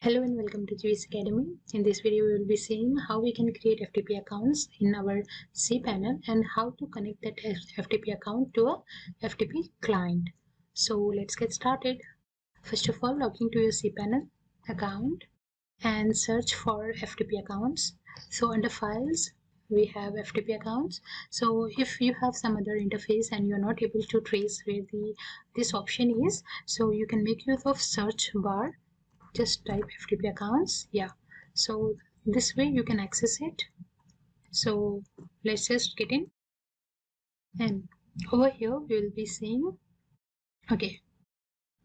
Hello and welcome to GWiz Academy. In this video, we will be seeing how we can create FTP accounts in our cPanel and how to connect that FTP account to a FTP client. So let's get started. First of all, log into your cPanel account and search for FTP accounts. So under files, we have FTP accounts. So if you have some other interface and you're not able to trace where this option is, so you can make use of search bar. Just type FTP accounts. Yeah, so this way you can access it. So let's just get in, and over here we will be seeing, okay,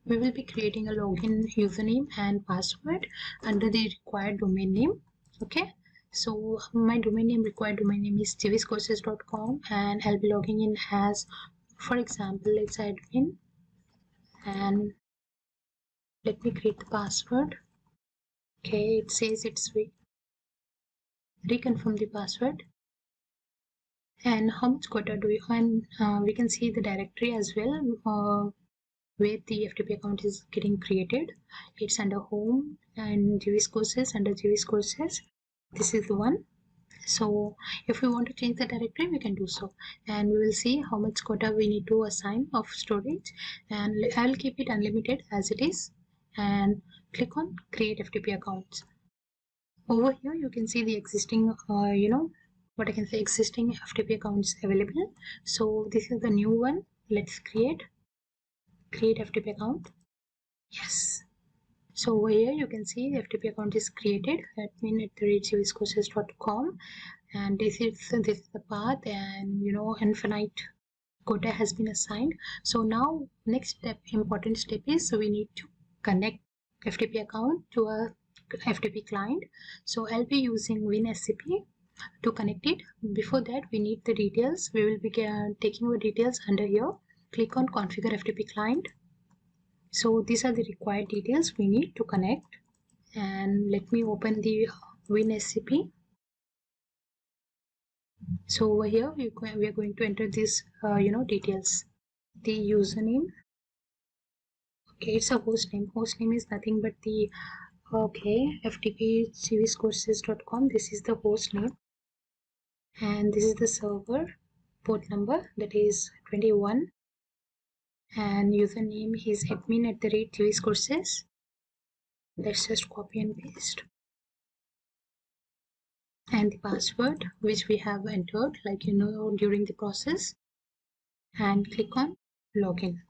we will be creating a login username and password under the required domain name. Okay, so my required domain name is gwizcourses.com and I'll be logging in as, for example, let's admin, and let me create the password. Okay, it says it's reconfirm the password. And how much quota do you, and we can see the directory as well where the FTP account is getting created. It's under home and GWiz courses. Under GWiz courses, this is the one. So if we want to change the directory, we can do so, and we will see how much quota we need to assign of storage, and I will keep it unlimited as it is, and click on create FTP accounts. Over here you can see the existing what I can say, existing FTP accounts available. So this is the new one. Let's create FTP account. Yes. So over here you can see the FTP account is created, admin@gwizcourses.com, and this is the path, and infinite quota has been assigned. So now next step, important step is, so we need to connect FTP account to a FTP client. So I'll be using WinSCP to connect it. Before that, we need the details. We will be taking the details under here. Click on configure FTP client. So these are the required details we need to connect, and let me open the WinSCP. So over here we are going to enter this details. The username, okay, it's a host name. Host name is nothing but the ftpcreateaccountproblem. This is the host name, and this is the server port number, that is 21, and username is admin@gwizcourses. Let's just copy and paste, and the password which we have entered during the process, and click on login.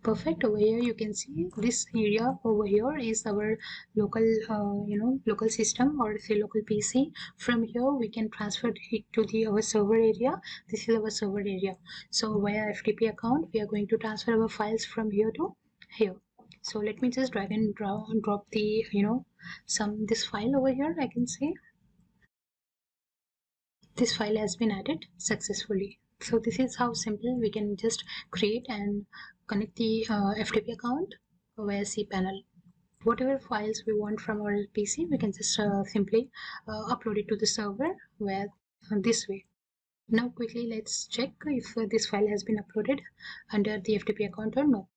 Perfect. Over here you can see this area over here is our local local system, or say local PC. From here we can transfer it to our server area. This is our server area. So via FTP account we are going to transfer our files from here to here. So let me just drag and drop the this file over here. I can say this file has been added successfully. So this is how simple we can just create and connect the FTP account via cPanel. Whatever files we want from our PC, we can just simply upload it to the server where this way. Now quickly let's check if this file has been uploaded under the FTP account or no.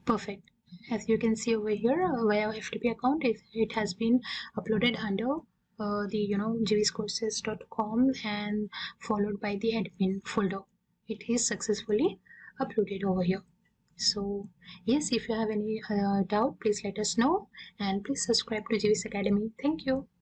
Perfect. As you can see over here, via FTP account, it has been uploaded under the gwizcourses.com and followed by the admin folder. It is successfully uploaded over here. So yes, if you have any doubt, please let us know, and please subscribe to GWiz Academy. Thank you.